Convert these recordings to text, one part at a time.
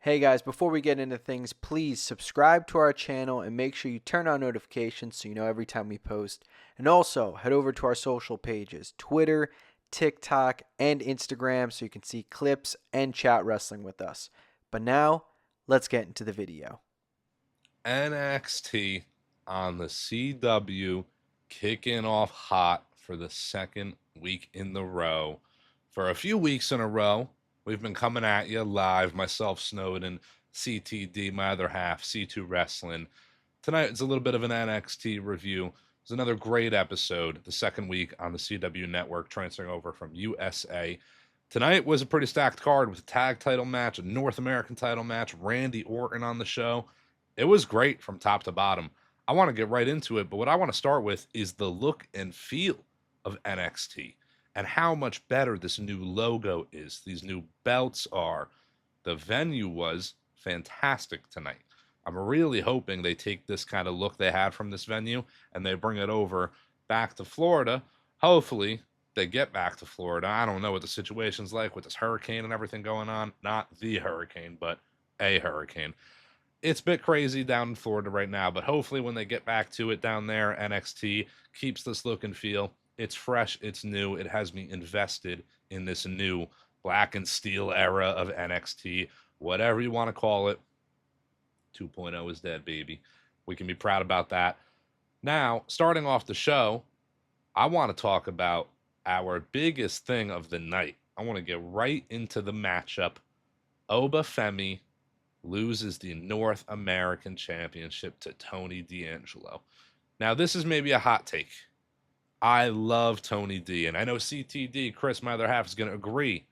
Hey guys, before we get into things, please subscribe to our channel and make sure you turn on notifications so you know every time we post. And also, head over to our social pages, Twitter, TikTok, and Instagram so you can see clips and chat wrestling with us. But now, let's get into the video. NXT on the CW kicking off hot for the second week in the row. For a few weeks in a row, we've been coming at you live, myself, Snowden, CTD, my other half, C2 Wrestling. Tonight, it's a little bit of an NXT review. It's another great episode, the second week on the CW network, transferring over from USA. Tonight was a pretty stacked card with a tag title match, a North American title match, Randy Orton on the show. It was great from top to bottom. I want to get right into it, but what I want to start with is the look and feel of NXT and how much better this new logo is. These new belts are. The venue was fantastic tonight. I'm really hoping they take this kind of look they had from this venue and they bring it over back to Florida. Hopefully, they get back to Florida. I don't know what the situation's like with this hurricane and everything going on. Not the hurricane, but a hurricane. It's a bit crazy down in Florida right now, but hopefully when they get back to it down there, NXT keeps this look and feel. It's fresh, it's new, it has me invested in this new black and steel era of NXT, whatever you want to call it. 2.0 is dead, baby. We can be proud about that. Now, starting off the show, I want to talk about our biggest thing of the night. I want to get right into the matchup. Oba Femi loses the North American Championship to Tony D'Angelo. Now, this is maybe a hot take. I love Tony D, and I know CTD, Chris, my other half, is going to agree.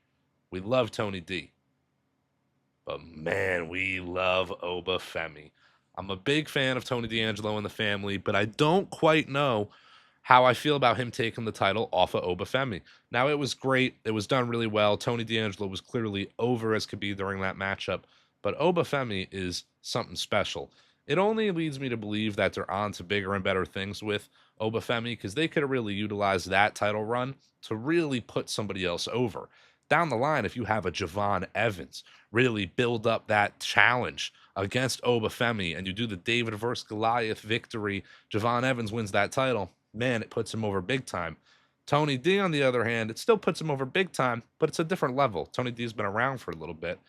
We love Tony D. But man, we love Oba Femi. I'm a big fan of Tony D'Angelo and the family, but I don't quite know how I feel about him taking the title off of Oba Femi. Now, it was great. It was done really well. Tony D'Angelo was clearly over as could be during that matchup, but Oba Femi is something special. It only leads me to believe that they're on to bigger and better things with Oba Femi because they could have really utilized that title run to really put somebody else over. Down the line, if you have a Javon Evans really build up that challenge against Oba Femi and you do the David versus Goliath victory, Javon Evans wins that title, man, it puts him over big time. Tony D, on the other hand, it still puts him over big time, but it's a different level. Tony D's been around for a little bit.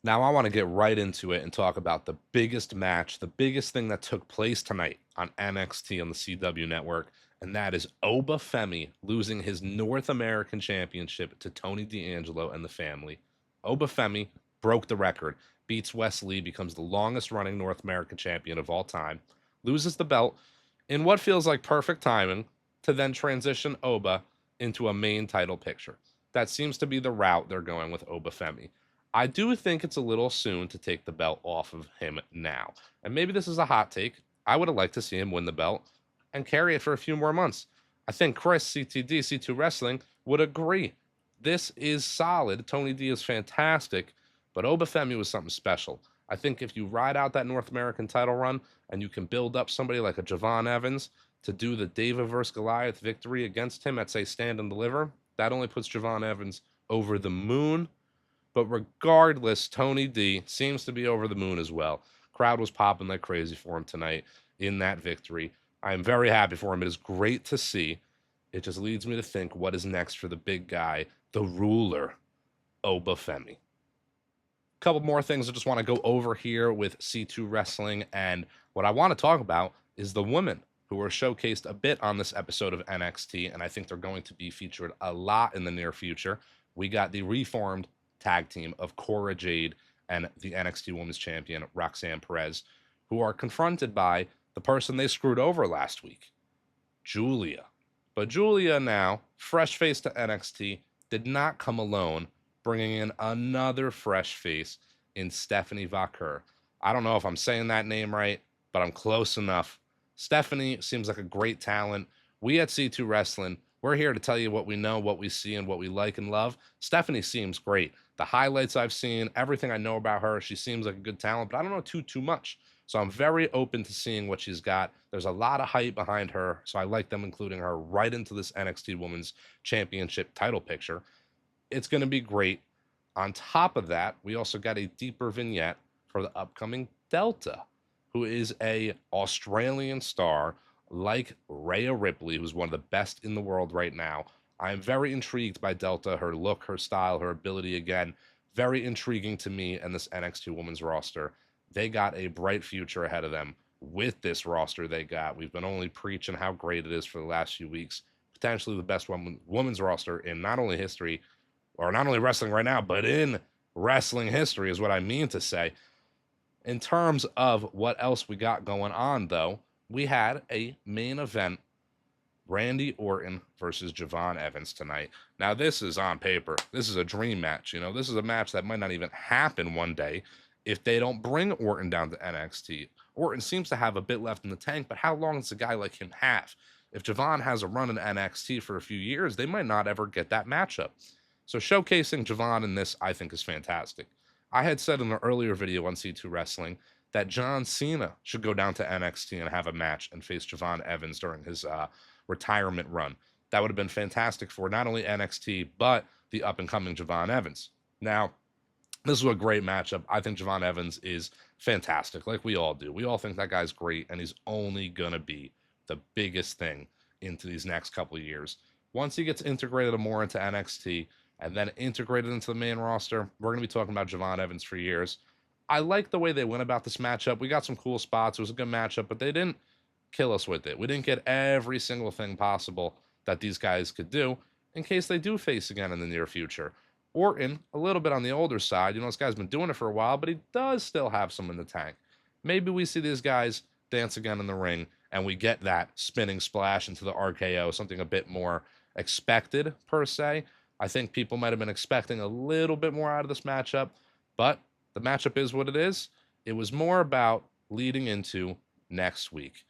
Now, I want to get right into it and talk about the biggest match, the biggest thing that took place tonight on NXT on the CW network, and that is Oba Femi losing his North American Championship to Tony D'Angelo and the family. Oba Femi broke the record, beats Wes Lee, becomes the longest running North American champion of all time, loses the belt in what feels like perfect timing to then transition Oba into a main title picture. That seems to be the route they're going with Oba Femi. I do think it's a little soon to take the belt off of him now. And maybe this is a hot take. I would have liked to see him win the belt and carry it for a few more months. I think Chris, CTD, C2 Wrestling, would agree. This is solid. Tony D is fantastic, but Oba Femi was something special. I think if you ride out that North American title run and you can build up somebody like a Javon Evans to do the David versus Goliath victory against him at, say, Stand and Deliver, that only puts Javon Evans over the moon. But regardless, Tony D seems to be over the moon as well. Crowd was popping like crazy for him tonight in that victory. I am very happy for him. It is great to see. It just leads me to think what is next for the big guy, the ruler, Oba Femi. Couple more things I just want to go over here with C2 Wrestling. And what I want to talk about is the women who were showcased a bit on this episode of NXT. And I think they're going to be featured a lot in the near future. We got the reformed tag team of Cora Jade and the NXT Women's Champion, Roxanne Perez, who are confronted by the person they screwed over last week, Julia. But Julia now, fresh face to NXT, did not come alone, bringing in another fresh face in Stephanie Vaquer. I don't know if I'm saying that name right, but I'm close enough. Stephanie seems like a great talent. We at C2 Wrestling, we're here to tell you what we know, what we see, and what we like and love. Stephanie seems great. The highlights I've seen, everything I know about her, she seems like a good talent, but I don't know too much. So I'm very open to seeing what she's got. There's a lot of hype behind her, so I like them including her right into this NXT Women's Championship title picture. It's going to be great. On top of that, we also got a deeper vignette for the upcoming Delta, who is a Australian star like Rhea Ripley, who's one of the best in the world right now. I'm very intrigued by Delta, her look, her style, her ability again. Very intriguing to me and this NXT women's roster. They got a bright future ahead of them with this roster they got. We've been only preaching how great it is for the last few weeks. Potentially the best women's roster in not only history, or not only wrestling right now, but in wrestling history is what I mean to say. In terms of what else we got going on, though, we had a main event, Randy Orton versus Javon Evans tonight. Now, this is on paper. This is a dream match. You know, this is a match that might not even happen one day if they don't bring Orton down to NXT. Orton seems to have a bit left in the tank, but how long does a guy like him have? If Javon has a run in NXT for a few years, they might not ever get that matchup. So showcasing Javon in this, I think, is fantastic. I had said in an earlier video on C2 Wrestling that John Cena should go down to NXT and have a match and face Javon Evans during his retirement run. That would have been fantastic for not only NXT, but the up-and-coming Javon Evans. Now, this is a great matchup. I think Javon Evans is fantastic, like we all do. We all think that guy's great, and he's only going to be the biggest thing into these next couple of years. Once he gets integrated more into NXT and then integrated into the main roster, we're going to be talking about Javon Evans for years. I like the way they went about this matchup. We got some cool spots. It was a good matchup, but they didn't kill us with it. We didn't get every single thing possible that these guys could do in case they do face again in the near future. Orton, a little bit on the older side. You know, this guy's been doing it for a while, but he does still have some in the tank. Maybe we see these guys dance again in the ring and we get that spinning splash into the RKO, something a bit more expected, per se. I think people might have been expecting a little bit more out of this matchup, but the matchup is what it is. It was more about leading into next week.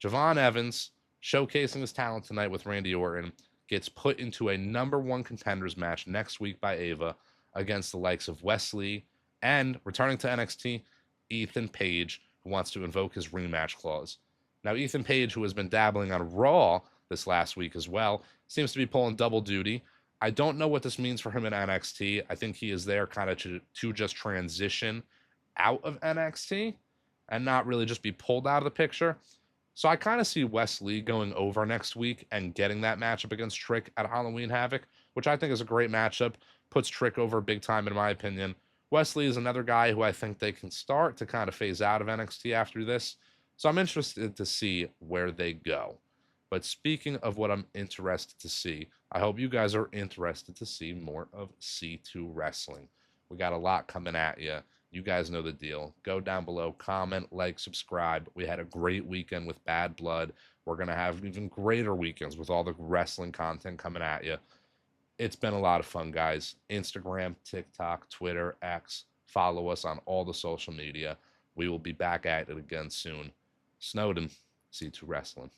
Javon Evans, showcasing his talent tonight with Randy Orton, gets put into a #1 contenders match next week by Ava against the likes of Wesley and, returning to NXT, Ethan Page, who wants to invoke his rematch clause. Now, Ethan Page, who has been dabbling on Raw this last week as well, seems to be pulling double duty. I don't know what this means for him in NXT. I think he is there kind of to just transition out of NXT and not really just be pulled out of the picture. So I kind of see Wesley going over next week and getting that matchup against Trick at Halloween Havoc, which I think is a great matchup. Puts Trick over big time, in my opinion. Wesley is another guy who I think they can start to kind of phase out of NXT after this. So I'm interested to see where they go. But speaking of what I'm interested to see, I hope you guys are interested to see more of C2 Wrestling. We got a lot coming at you. You guys know the deal. Go down below, comment, like, subscribe. We had a great weekend with Bad Blood. We're going to have even greater weekends with all the wrestling content coming at you. It's been a lot of fun, guys. Instagram, TikTok, Twitter, X. Follow us on all the social media. We will be back at it again soon. Snowden, C2 Wrestling.